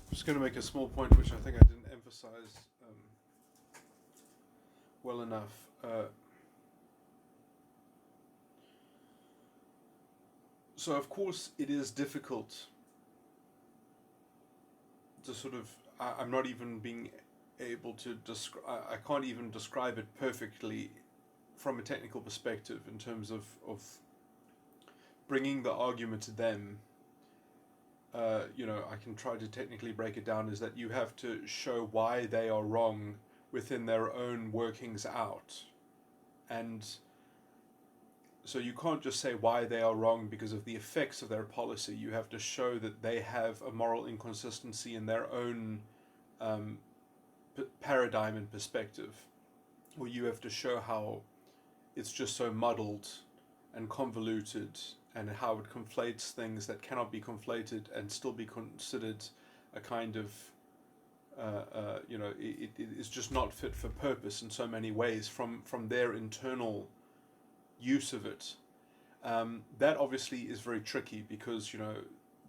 I'm just going to make a small point which I think I didn't emphasize well enough. So, of course, it is difficult to sort of. I'm not even being able to describe. I can't even describe it perfectly from a technical perspective in terms of bringing the argument to them. I can try to technically break it down is that you have to show why they are wrong within their own workings out. And so you can't just say why they are wrong because of the effects of their policy. You have to show that they have a moral inconsistency in their own um, paradigm and perspective. Or you have to show how it's just so muddled and convoluted and how it conflates things that cannot be conflated and still be considered a kind of it is just not fit for purpose in so many ways from their internal use of it. That obviously is very tricky because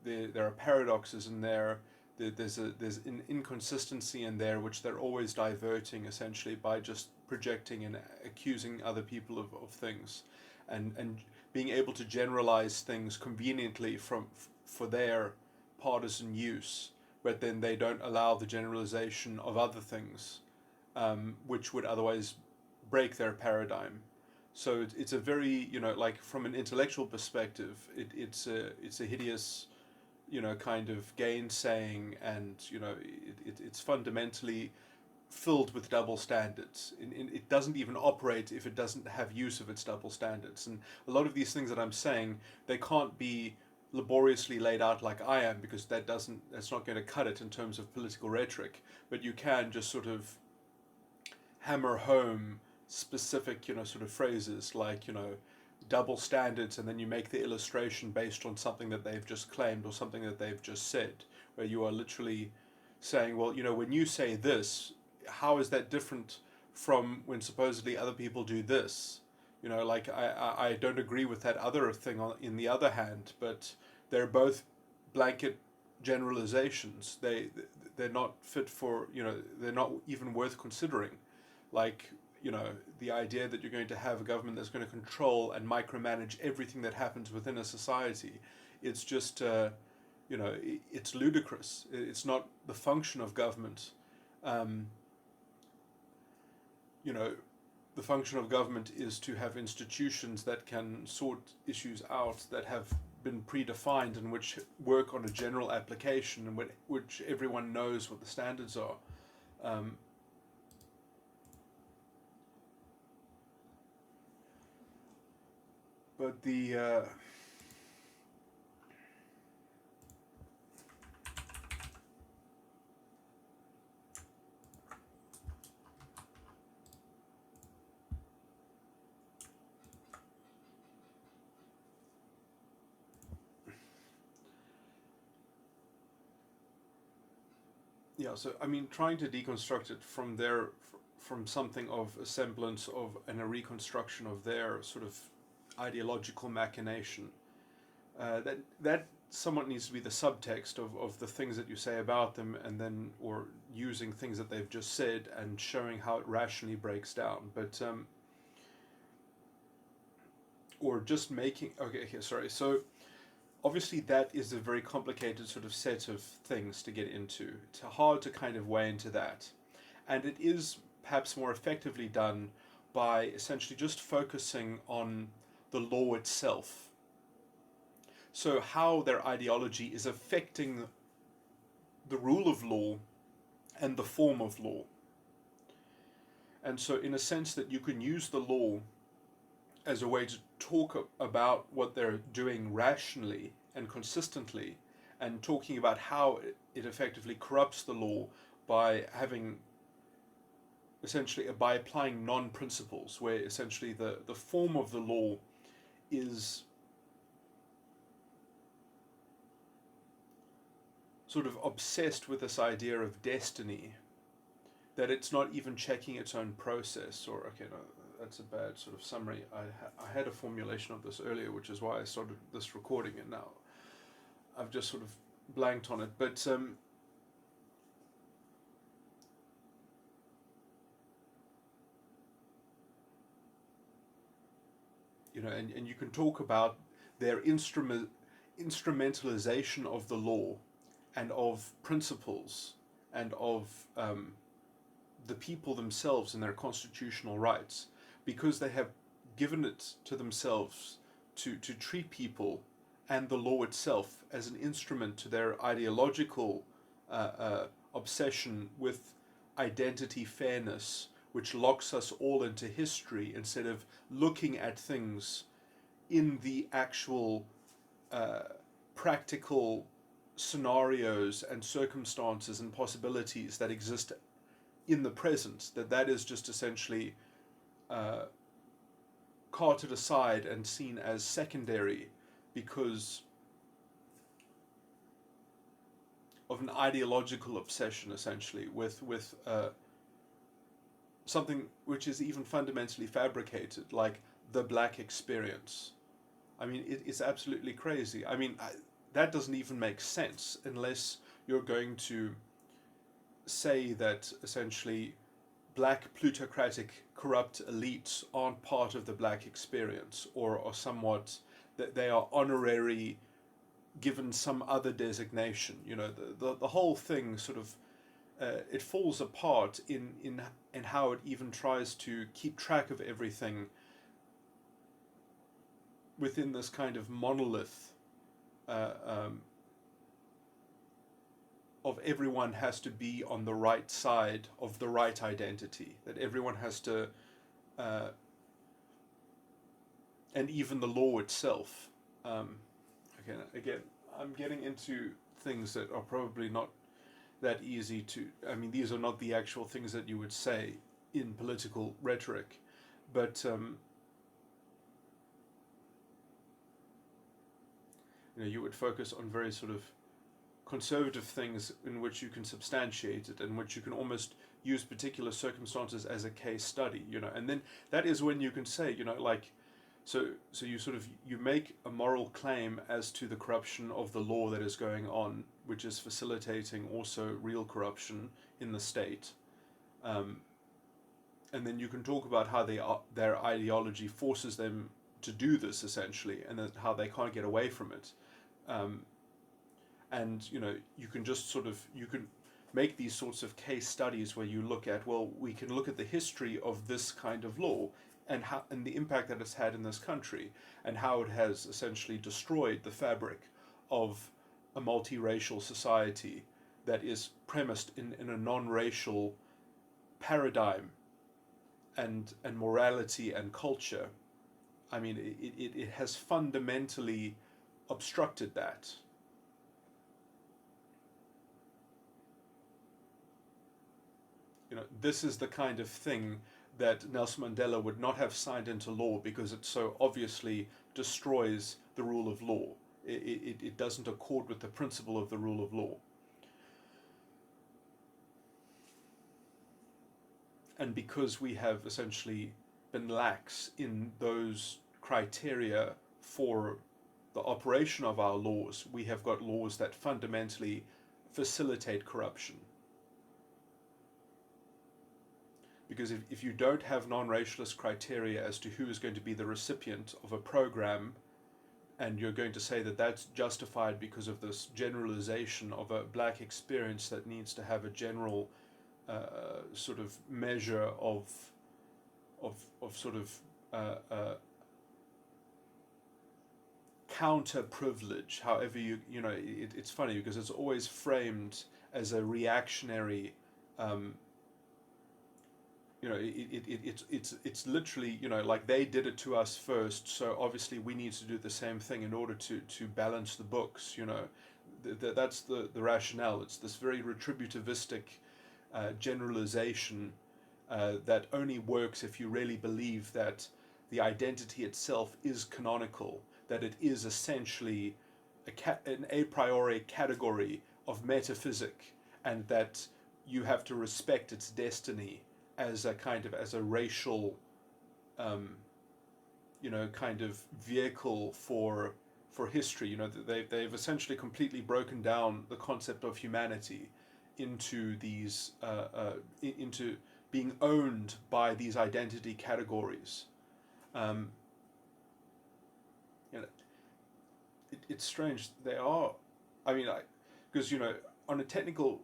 there are paradoxes in there. There's an inconsistency in there which they're always diverting essentially by just projecting and accusing other people of things, and being able to generalize things conveniently for their partisan use, but then they don't allow the generalization of other things, which would otherwise break their paradigm. So it's a very like from an intellectual perspective, it's a hideous kind of gainsaying, and it's fundamentally filled with double standards. It doesn't even operate if it doesn't have use of its double standards. And a lot of these things that I'm saying, they can't be laboriously laid out like I am because that's not going to cut it in terms of political rhetoric. But you can just sort of hammer home specific sort of phrases like double standards, and then you make the illustration based on something that they've just claimed or something that they've just said, where you are literally saying, well, when you say this, how is that different from when supposedly other people do this? Like I don't agree with that other thing in the other hand, but they're both blanket generalizations. They're not fit for they're not even worth considering. Like the idea that you're going to have a government that's going to control and micromanage everything that happens within a society, it's just it's ludicrous. It's not the function of government. um, you know, the function of government is to have institutions that can sort issues out that have been predefined and which work on a general application and which everyone knows what the standards are. Um, but the yeah, so I mean, trying to deconstruct it from something of a semblance of and a reconstruction of their sort of ideological machination. That somewhat needs to be the subtext of the things that you say about them, and then or using things that they've just said and showing how it rationally breaks down. But or just making okay, sorry. So obviously that is a very complicated sort of set of things to get into. It's hard to kind of weigh into that, and it is perhaps more effectively done by essentially just focusing on the law itself. So, how their ideology is affecting the rule of law and the form of law. And so, in a sense, that you can use the law as a way to talk about what they're doing rationally and consistently, and talking about how it effectively corrupts the law by having essentially by applying non-principles, where essentially the form of the law is sort of obsessed with this idea of destiny, that it's not even checking its own process. Or okay, no, that's a bad sort of summary. I had a formulation of this earlier, which is why I started this recording, and now I've just sort of blanked on it. But and you can talk about their instrumentalization of the law and of principles and of the people themselves and their constitutional rights, because they have given it to themselves to treat people and the law itself as an instrument to their ideological obsession with identity fairness, which locks us all into history instead of looking at things in the actual practical scenarios and circumstances and possibilities that exist in the present. That is just essentially carted aside and seen as secondary because of an ideological obsession, essentially, with something which is even fundamentally fabricated, like the black experience. I mean, it's absolutely crazy. I mean, that doesn't even make sense unless you're going to say that essentially black plutocratic corrupt elites aren't part of the black experience, or are somewhat, that they are honorary given some other designation. The whole thing sort of it falls apart in how it even tries to keep track of everything within this kind of monolith of everyone has to be on the right side of the right identity, that everyone has to, and even the law itself. Again, I'm getting into things that are probably not that easy to, I mean, these are not the actual things that you would say in political rhetoric, but you would focus on very sort of conservative things in which you can substantiate it, in which you can almost use particular circumstances as a case study, and then that is when you can say, like, so you sort of, you make a moral claim as to the corruption of the law that is going on, which is facilitating also real corruption in the state, and then you can talk about how their ideology forces them to do this, essentially, and how they can't get away from it. And you can just sort of, you can make these sorts of case studies where you look at, well, we can look at the history of this kind of law and the impact that it's had in this country, and how it has essentially destroyed the fabric of a multiracial society that is premised in a non-racial paradigm and morality and culture. I mean, it has fundamentally obstructed that. This is the kind of thing that Nelson Mandela would not have signed into law, because it so obviously destroys the rule of law. It doesn't accord with the principle of the rule of law. And because we have essentially been lax in those criteria for the operation of our laws, we have got laws that fundamentally facilitate corruption. Because if you don't have non-racialist criteria as to who is going to be the recipient of a program, and you're going to say that that's justified because of this generalization of a black experience that needs to have a general sort of measure of sort of counter privilege, however it's funny because it's always framed as a reactionary. It's literally, like, they did it to us first, so obviously we need to do the same thing in order to balance the books. That's the rationale. It's this very retributivistic generalization that only works if you really believe that the identity itself is canonical, that it is essentially an a priori category of metaphysic, and that you have to respect its destiny as a racial, kind of vehicle for history. They've essentially completely broken down the concept of humanity into these into being owned by these identity categories, it's strange. They are, I mean, because on a technical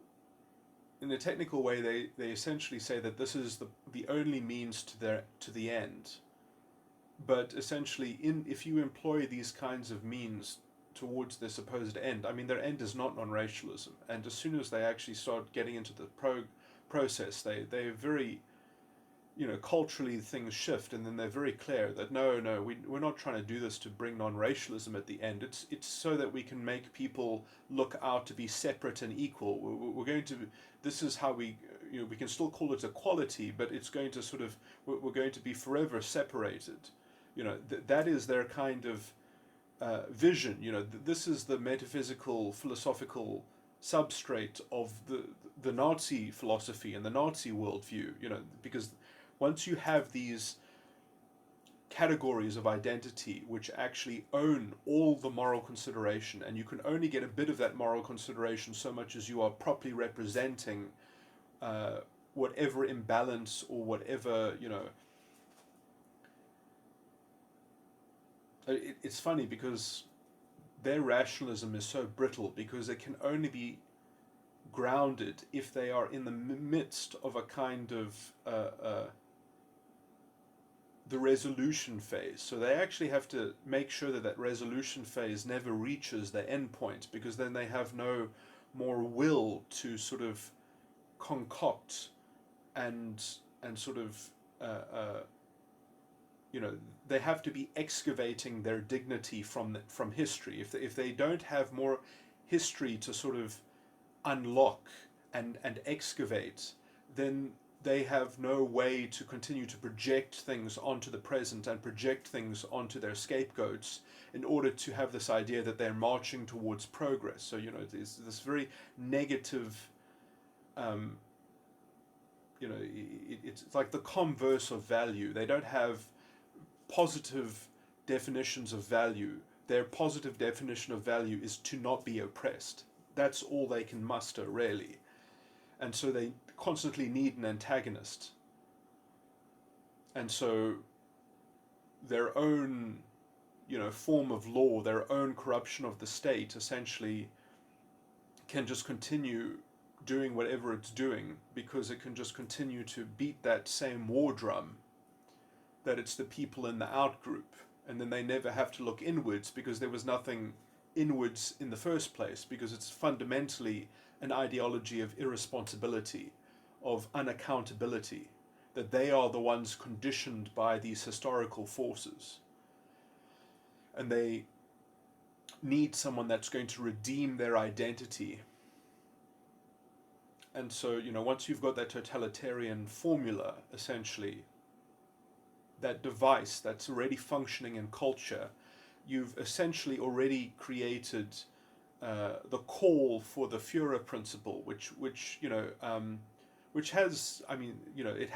in a technical way, they essentially say that this is the only means to the end. But essentially, in if you employ these kinds of means towards their supposed end, I mean, their end is not non-racialism. And as soon as they actually start getting into the process, they're very, culturally things shift, and then they're very clear that no, we're not trying to do this to bring non-racialism at the end. It's so that we can make people look out to be separate and equal. We're going to, this is how we can still call it equality, but it's going to sort of, we're going to be forever separated. That is their kind of vision. This is the metaphysical, philosophical substrate of the Nazi philosophy and the Nazi worldview. Because once you have these categories of identity which actually own all the moral consideration, and you can only get a bit of that moral consideration so much as you are properly representing whatever imbalance or whatever, it's funny because their rationalism is so brittle because it can only be grounded if they are in the midst of a kind of the resolution phase. So they actually have to make sure that resolution phase never reaches the end point, because then they have no more will to sort of concoct and sort of they have to be excavating their dignity from history. If they don't have more history to sort of unlock and excavate, then they have no way to continue to project things onto the present and project things onto their scapegoats in order to have this idea that they're marching towards progress. So there's this very negative, it's like the converse of value. They don't have positive definitions of value. Their positive definition of value is to not be oppressed. That's all they can muster, really. And so they constantly need an antagonist. And so their own, form of law, their own corruption of the state, essentially can just continue doing whatever it's doing, because it can just continue to beat that same war drum that it's the people in the out group, and then they never have to look inwards because there was nothing inwards in the first place, because it's fundamentally an ideology of irresponsibility, of unaccountability, that they are the ones conditioned by these historical forces. And they need someone that's going to redeem their identity. And so, once you've got that totalitarian formula, essentially, that device that's already functioning in culture, you've essentially already created the call for the Führer principle, which has, it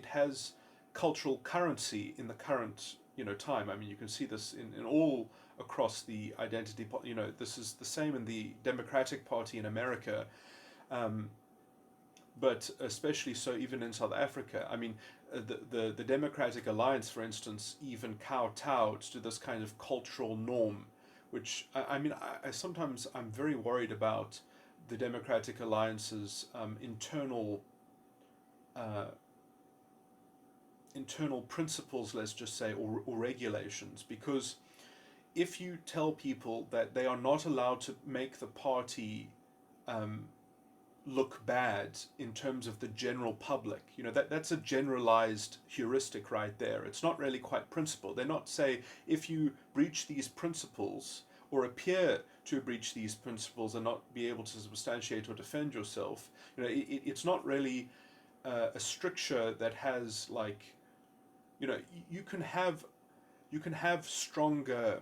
has cultural currency in the current time. I mean, you can see this in all across the identity. This is the same in the Democratic Party in America. But especially so even in South Africa. I mean, the Democratic Alliance, for instance, even kowtowed to this kind of cultural norm, which, I sometimes I'm very worried about the Democratic Alliance's internal principles, let's just say, or regulations, because if you tell people that they are not allowed to make the party look bad in terms of the general public, that's a generalized heuristic right there. It's not really quite principled. They're not say, if you breach these principles or appear to breach these principles and not be able to substantiate or defend yourself, it's not really a stricture that has, like, you can have stronger,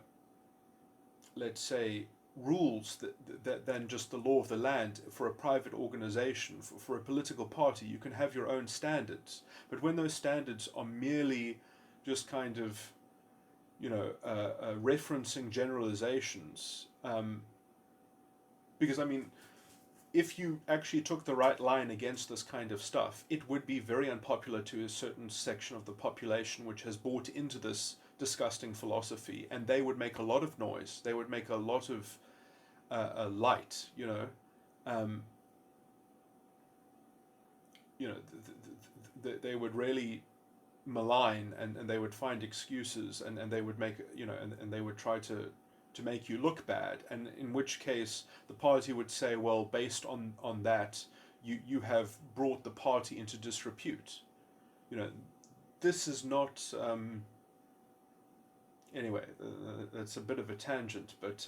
let's say, rules that than just the law of the land. For a private organization, for a political party, you can have your own standards. But when those standards are merely just kind of, referencing generalizations, because if you actually took the right line against this kind of stuff, it would be very unpopular to a certain section of the population which has bought into this disgusting philosophy, and they would make a lot of noise. They would make a lot of light. Um, they would really malign, and they would find excuses, and they would make and they would try to make you look bad, and in which case the party would say, well, based on that, you have brought the party into disrepute. This is not anyway. That's a bit of a tangent, but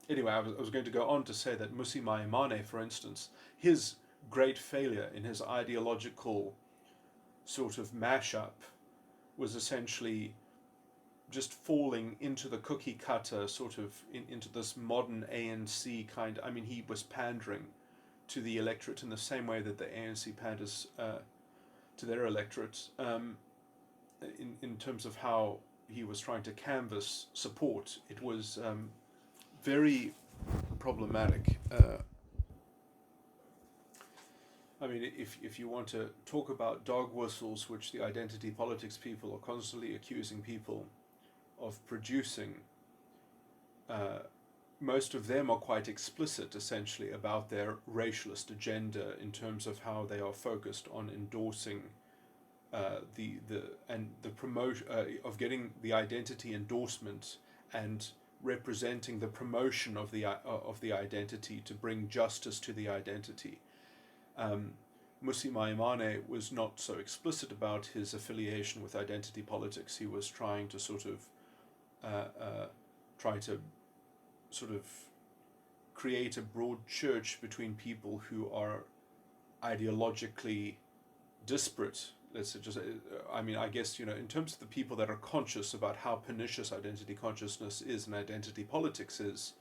anyway, I was going to go on to say that Musi Maimane, for instance, his great failure in his ideological sort of mashup was essentially just falling into the cookie cutter sort of into this modern ANC kind. I mean, he was pandering to the electorate in the same way that the ANC panders to their electorate, in terms of how he was trying to canvass support. It was very problematic. I mean, if you want to talk about dog whistles, which the identity politics people are constantly accusing people of producing, most of them are quite explicit, essentially, about their racialist agenda in terms of how they are focused on endorsing the promotion of getting the identity endorsement and representing the promotion of the identity to bring justice to the identity. Musi Maimane was not so explicit about his affiliation with identity politics. He was trying to sort of create a broad church between people who are ideologically disparate. Let's just, I mean, I guess, in terms of the people that are conscious about how pernicious identity consciousness is and identity politics is,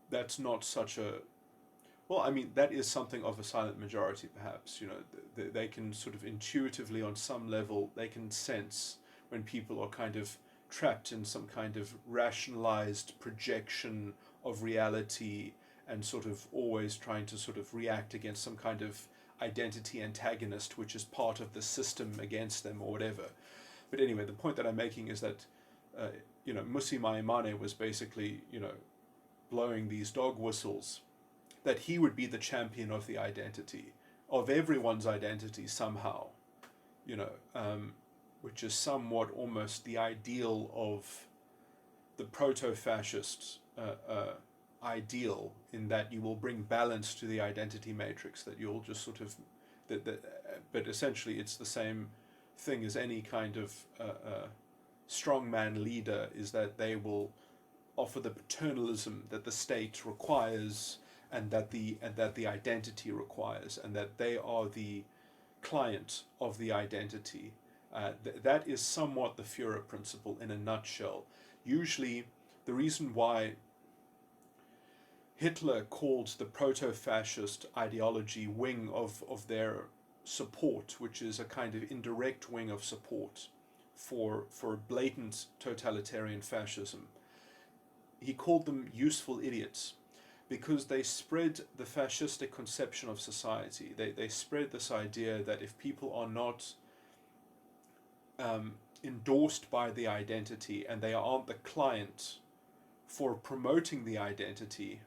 that's not such a, well, I mean, that is something of a silent majority, perhaps. They can sort of intuitively, on some level, they can sense when people are kind of trapped in some kind of rationalized projection of reality and sort of always trying to sort of react against some kind of identity antagonist, which is part of the system against them or whatever. But anyway, the point that I'm making is that, Musi Maimane was basically, blowing these dog whistles, that he would be the champion of the identity, of everyone's identity somehow, which is somewhat almost the ideal of the proto-fascist ideal, in that you will bring balance to the identity matrix, that you'll just sort of, but essentially it's the same thing as any kind of strongman leader, is that they will offer the paternalism that the state requires and that the identity requires, and that they are the client of the identity. That is somewhat the Führer principle in a nutshell. Usually, the reason why Hitler called the proto-fascist ideology wing of their support, which is a kind of indirect wing of support for blatant totalitarian fascism, he called them useful idiots, because they spread the fascistic conception of society. They spread this idea that if people are not endorsed by the identity, and they aren't the client for promoting the identity,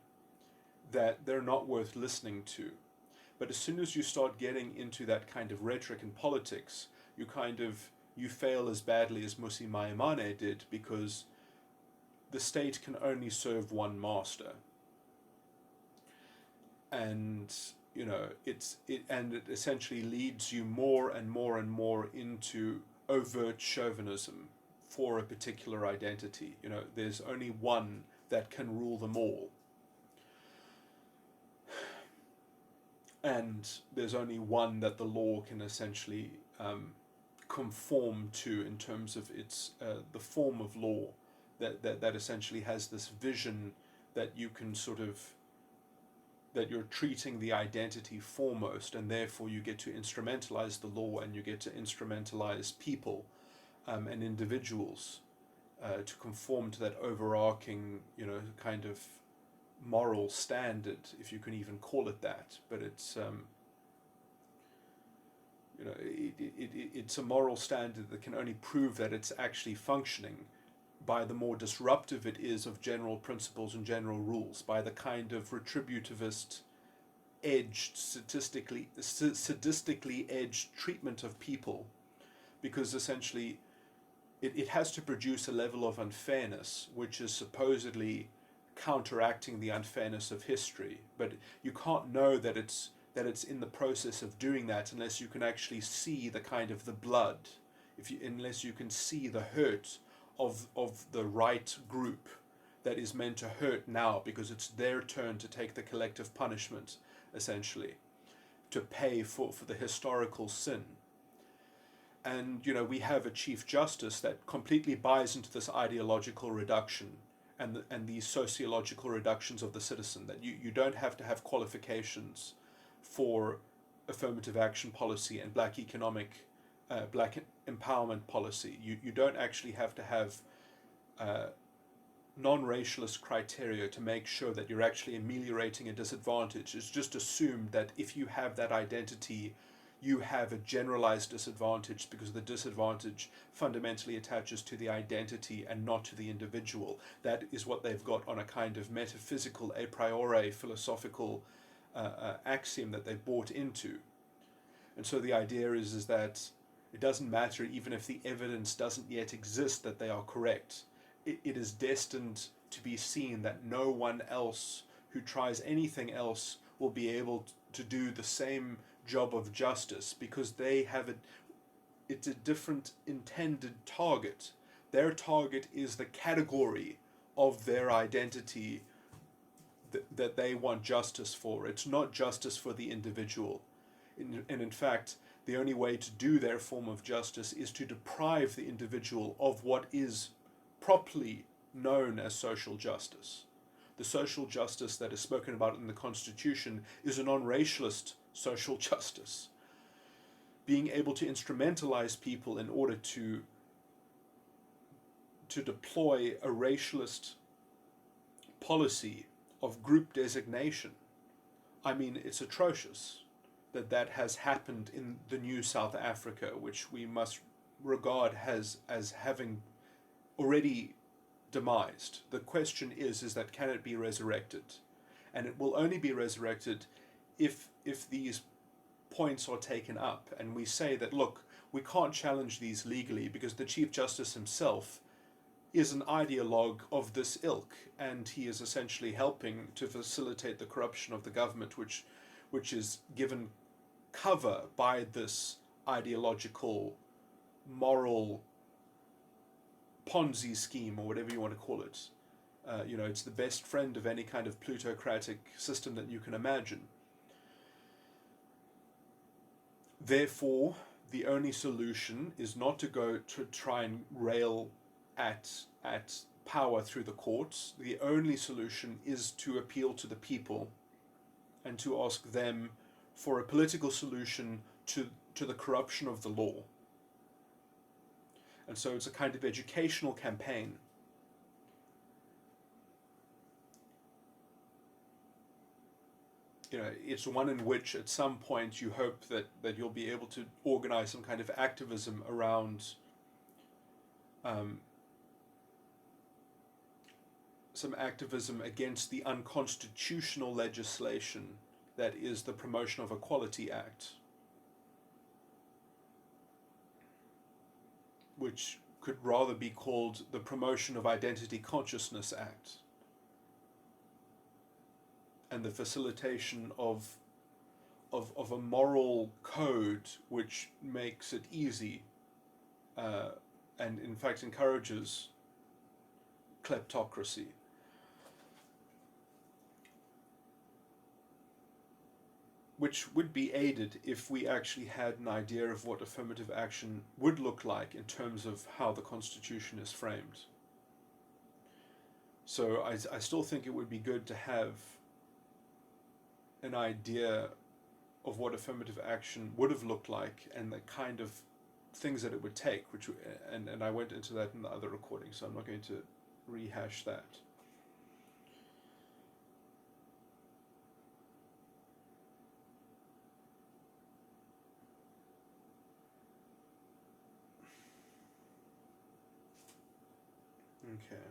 that they're not worth listening to. But as soon as you start getting into that kind of rhetoric in politics, you fail as badly as Musi Maimane did, because the state can only serve one master. And it essentially leads you more and more and more into overt chauvinism for a particular identity. There's only one that can rule them all, and there's only one that the law can essentially conform to in terms of its the form of law that essentially has this vision that you can sort of, that you're treating the identity foremost, and therefore you get to instrumentalize the law, and you get to instrumentalize people and individuals to conform to that overarching, kind of moral standard, if you can even call it that. But it's You know, it's a moral standard that can only prove that it's actually functioning by the more disruptive it is of general principles and general rules, by the kind of retributivist, edged, sadistically edged treatment of people, because essentially it has to produce a level of unfairness which is supposedly counteracting the unfairness of history. But you can't know that it's in the process of doing that unless you can actually see the kind of the blood, unless you can see the hurt of the right group that is meant to hurt now because it's their turn to take the collective punishment, essentially, to pay for the historical sin. And, you know, we have a Chief Justice that completely buys into this ideological reduction and these sociological reductions of the citizen, that you don't have to have qualifications for affirmative action policy and black empowerment policy. You don't actually have to have non-racialist criteria to make sure that you're actually ameliorating a disadvantage. It's just assumed that if you have that identity, you have a generalized disadvantage because the disadvantage fundamentally attaches to the identity and not to the individual. That is what they've got on a kind of metaphysical, a priori philosophical axiom that they've bought into. And so the idea is that it doesn't matter even if the evidence doesn't yet exist that they are correct. It is destined to be seen that no one else who tries anything else will be able to do the same job of justice, because they have it's a different intended target. Their target is the category of their identity that they want justice for. It's not justice for the individual. And in fact, the only way to do their form of justice is to deprive the individual of what is properly known as social justice. The social justice that is spoken about in the Constitution is a non-racialist social justice. Being able to instrumentalize people in order to deploy a racialist policy of group designation. I mean, it's atrocious that has happened in the new South Africa, which we must regard as having already demised. The question is that can it be resurrected? And it will only be resurrected if these points are taken up and we say that, look, we can't challenge these legally because the Chief Justice himself is an ideologue of this ilk, and he is essentially helping to facilitate the corruption of the government, which is given cover by this ideological, moral Ponzi scheme, or whatever you want to call it. It's the best friend of any kind of plutocratic system that you can imagine. Therefore, the only solution is not to go to try and rail at power through the courts. The only solution is to appeal to the people and to ask them for a political solution to the corruption of the law. And so it's a kind of educational campaign. It's one in which at some point you hope that you'll be able to organize some kind of activism around some activism against the unconstitutional legislation that is the Promotion of Equality Act, which could rather be called the Promotion of Identity Consciousness Act, and the facilitation of a moral code which makes it easy and in fact encourages kleptocracy. Which would be aided if we actually had an idea of what affirmative action would look like in terms of how the Constitution is framed. So I still think it would be good to have an idea of what affirmative action would have looked like and the kind of things that it would take, and I went into that in the other recording, so I'm not going to rehash that. Okay.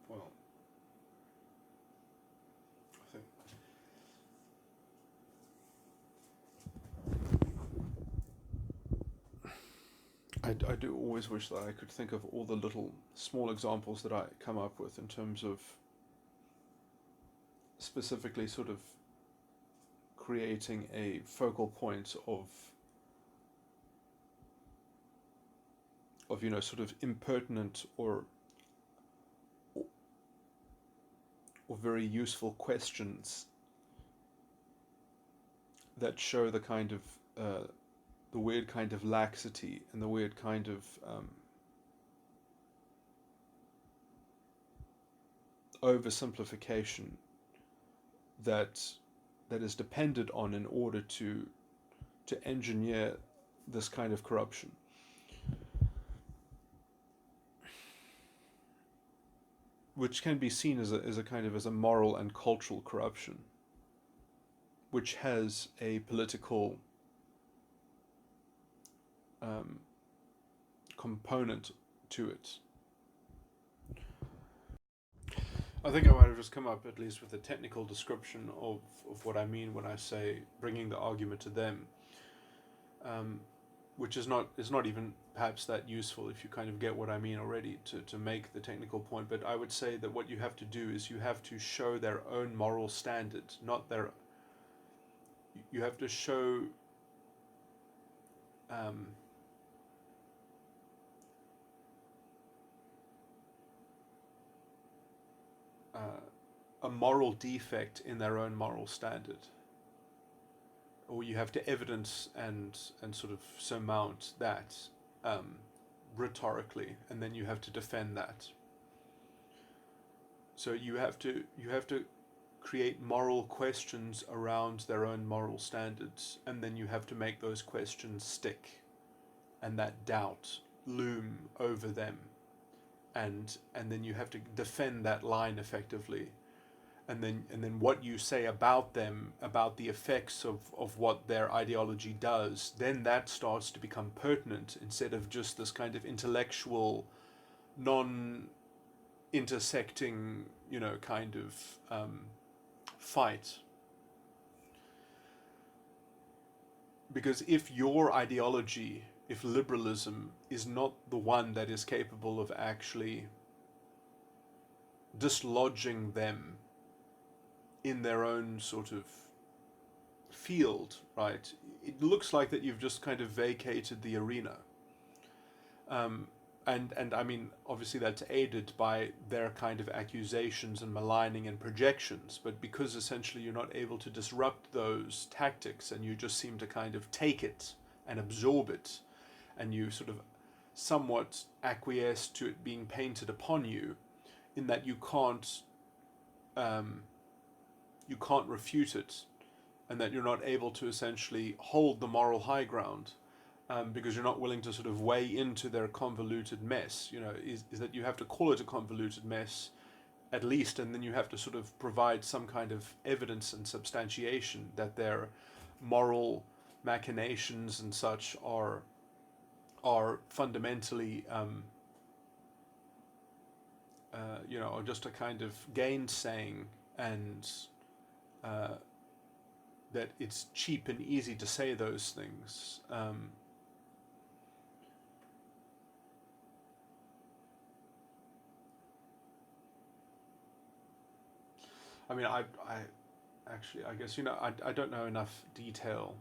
Well, I think I do always wish that I could think of all the little small examples that I come up with in terms of specifically sort of creating a focal point of sort of impertinent or very useful questions that show the weird kind of laxity and the weird kind of oversimplification that that is depended on in order to engineer this kind of corruption. Which can be seen as a kind of as a moral and cultural corruption, which has a political component to it. I think I might have just come up at least with a technical description of what I mean when I say bringing the argument to them, which is not even perhaps that useful if you kind of get what I mean already to make the technical point. But I would say that what you have to do is you have to show their own moral standard, not their. You have to show. A moral defect in their own moral standard, or you have to evidence and sort of surmount that rhetorically, and then you have to defend that. So you have to create moral questions around their own moral standards, and then you have to make those questions stick, and that doubt loom over them, and then you have to defend that line effectively. And then what you say about them, about the effects of what their ideology does, then that starts to become pertinent instead of just this kind of intellectual, non-intersecting, kind of fight. Because if your ideology, if liberalism is not the one that is capable of actually dislodging them in their own sort of field, right? It looks like that you've just kind of vacated the arena. And I mean, obviously that's aided by their kind of accusations and maligning and projections, but because essentially you're not able to disrupt those tactics and you just seem to kind of take it and absorb it, and you sort of somewhat acquiesce to it being painted upon you, in that you can't refute it, and that you're not able to essentially hold the moral high ground, because you're not willing to sort of weigh into their convoluted mess. Is that you have to call it a convoluted mess at least, and then you have to sort of provide some kind of evidence and substantiation that their moral machinations and such are fundamentally are just a kind of gainsaying, and that it's cheap and easy to say those things. I mean, I actually, I guess, I don't know enough detail.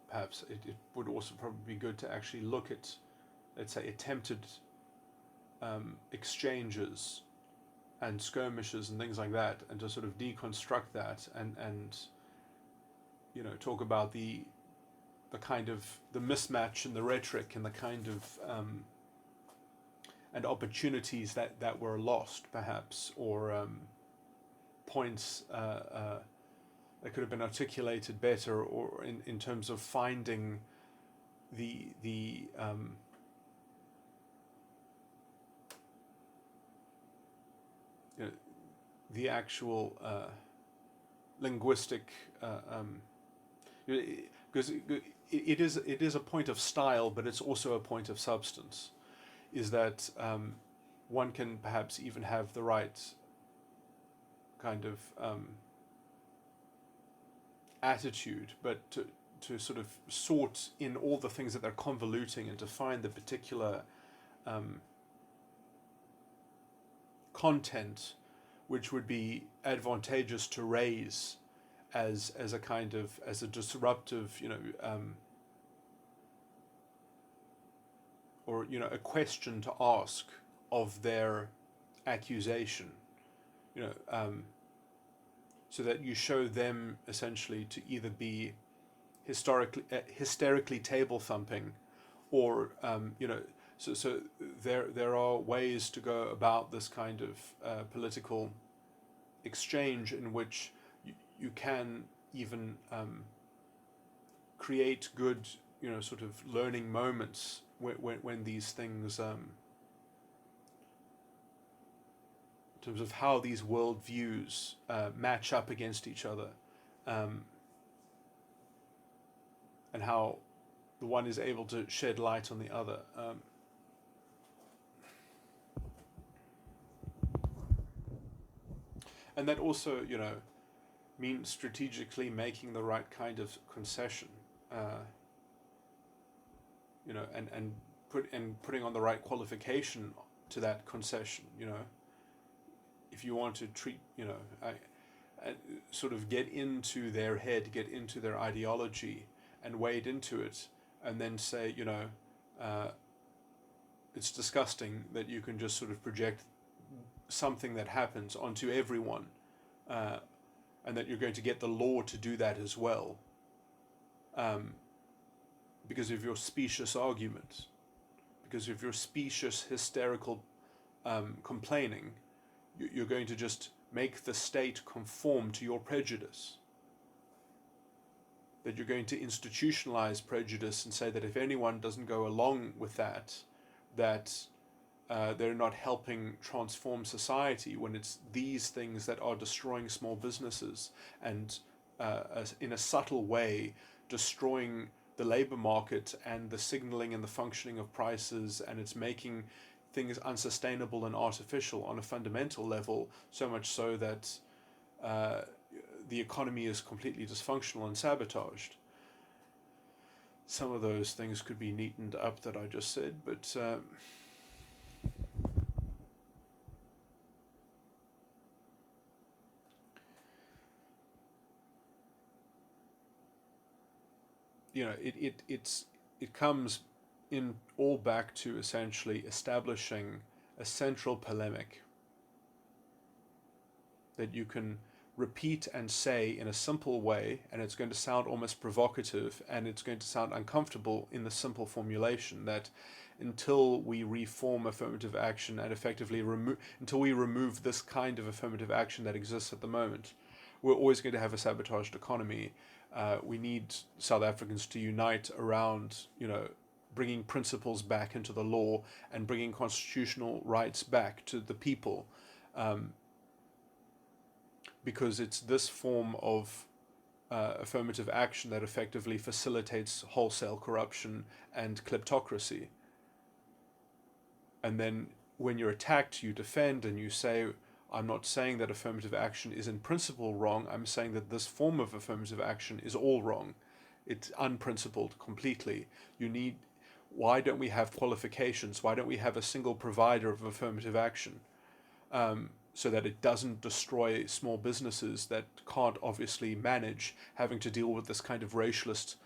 Perhaps it would also probably be good to actually look at, let's say, attempted exchanges and skirmishes and things like that, and to sort of deconstruct that, and talk about the kind of the mismatch in the rhetoric, and the kind of and opportunities that were lost, perhaps, or points that could have been articulated better, or in terms of finding the the actual linguistic, because it is a point of style, but it's also a point of substance. Is that one can perhaps even have the right kind of attitude, but to sort of sort in all the things that they're convoluting and to find the particular content which would be advantageous to raise as a kind of as a disruptive, or a question to ask of their accusation, you know, so that you show them essentially to either be hysterically table thumping, or so there are ways to go about this kind of political exchange in which you can even create good sort of learning moments when these things in terms of how these worldviews match up against each other, and how the one is able to shed light on the other. And that also, means strategically making the right kind of concession, and putting on the right qualification to that concession. If you want to treat, sort of get into their head, get into their ideology, and wade into it, and then say, it's disgusting that you can just sort of project something that happens onto everyone, and that you're going to get the law to do that as well, because of your specious argument, because of your specious hysterical complaining. You're going to just make the state conform to your prejudice. That you're going to institutionalize prejudice and say that if anyone doesn't go along with that they're not helping transform society, when it's these things that are destroying small businesses and in a subtle way destroying the labor market and the signaling and the functioning of prices, and it's making things unsustainable and artificial on a fundamental level, so much so that the economy is completely dysfunctional and sabotaged. Some of those things could be neatened up that I just said, but it comes in all back to essentially establishing a central polemic that you can repeat and say in a simple way, and it's going to sound almost provocative, and it's going to sound uncomfortable in the simple formulation that until we reform affirmative action and effectively until we remove this kind of affirmative action that exists at the moment, we're always going to have a sabotaged economy. We need South Africans to unite around, bringing principles back into the law and bringing constitutional rights back to the people, because it's this form of affirmative action that effectively facilitates wholesale corruption and kleptocracy. And then when you're attacked, you defend and you say, I'm not saying that affirmative action is in principle wrong. I'm saying that this form of affirmative action is all wrong. It's unprincipled completely. Why don't we have qualifications? Why don't we have a single provider of affirmative action, so that it doesn't destroy small businesses that can't obviously manage having to deal with this kind of racialist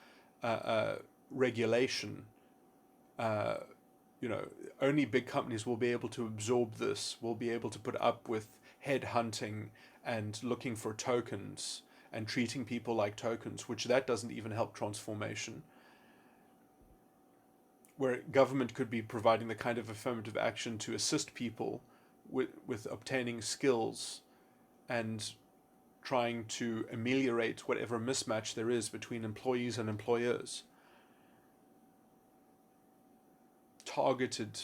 regulation? Only big companies will be able to absorb this, will be able to put up with head hunting and looking for tokens and treating people like tokens, which that doesn't even help transformation. Where government could be providing the kind of affirmative action to assist people with obtaining skills and trying to ameliorate whatever mismatch there is between employees and employers. Targeted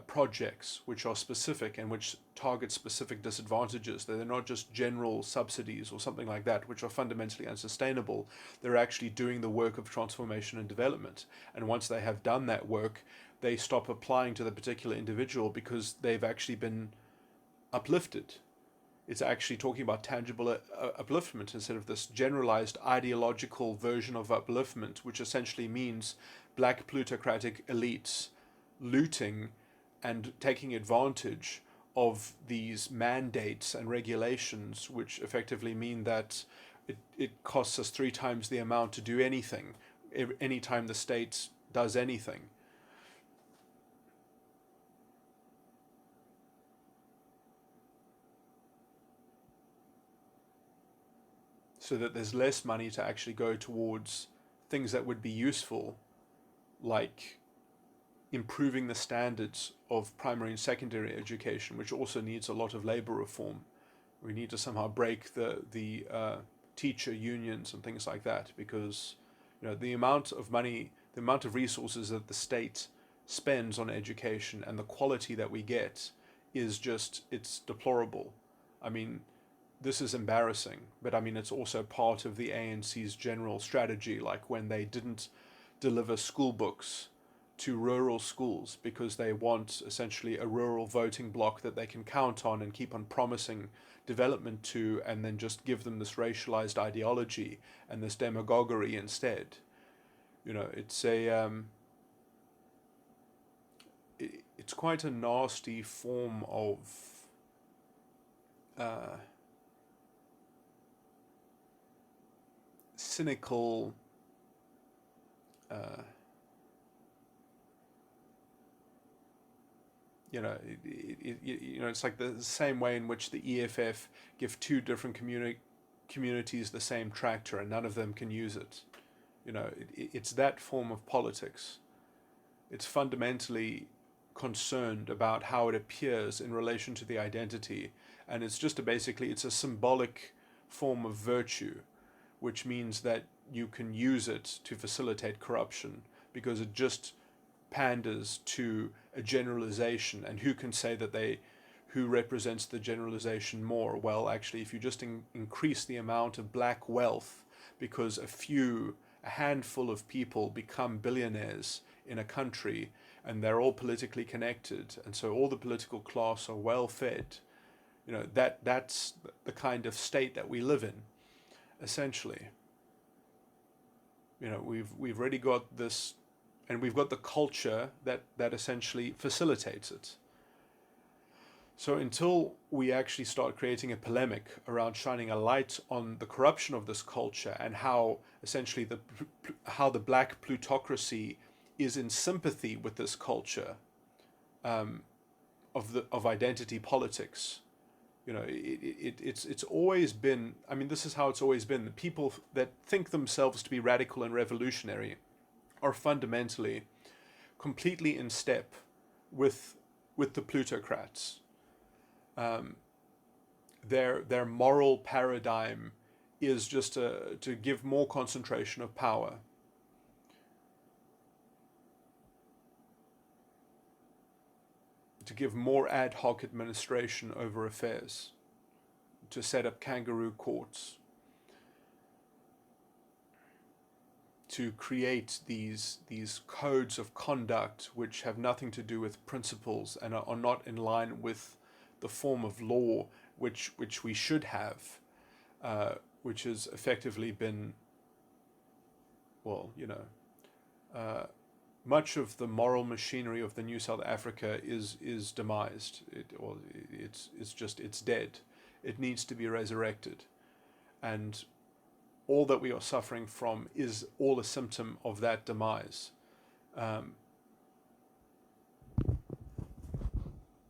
projects which are specific and which target specific disadvantages. They're not just general subsidies or something like that, which are fundamentally unsustainable. They're actually doing the work of transformation and development. And once they have done that work, they stop applying to the particular individual because they've actually been uplifted. It's actually talking about tangible upliftment instead of this generalized ideological version of upliftment, which essentially means black plutocratic elites looting and taking advantage of these mandates and regulations, which effectively mean that it costs us 3 times the amount to do anything, anytime the state does anything. So that there's less money to actually go towards things that would be useful, like improving the standards of primary and secondary education, which also needs a lot of labor reform. We need to somehow break the teacher unions and things like that, because the amount of money, the amount of resources that the state spends on education and the quality that we get is just, it's deplorable. I mean, this is embarrassing, but I mean, it's also part of the ANC's general strategy, like when they didn't deliver school books to rural schools because they want essentially a rural voting bloc that they can count on and keep on promising development to, and then just give them this racialized ideology and this demagoguery instead. It's it's quite a nasty form of cynical it's like the same way in which the EFF give 2 different communities the same tractor and none of them can use it. It's that form of politics. It's fundamentally concerned about how it appears in relation to the identity, and it's just it's a symbolic form of virtue, which means that you can use it to facilitate corruption because it just panders to a generalization. And who can say that who represents the generalization more? Well, actually, if you just increase the amount of black wealth because a handful of people become billionaires in a country and they're all politically connected, and so all the political class are well fed, that's the kind of state that we live in, essentially. We've already got this, and we've got the culture that essentially facilitates it. So until we actually start creating a polemic around shining a light on the corruption of this culture and how essentially how the black plutocracy is in sympathy with this culture of identity politics, it's always been. I mean, this is how it's always been. The people that think themselves to be radical and revolutionary are fundamentally completely in step with the plutocrats. Their moral paradigm is just to give more concentration of power. To give more ad hoc administration over affairs, to set up kangaroo courts, to create these codes of conduct which have nothing to do with principles and are not in line with the form of law which we should have, which has effectively been, much of the moral machinery of the new South Africa is demised. It's dead. It needs to be resurrected, and all that we are suffering from is all a symptom of that demise.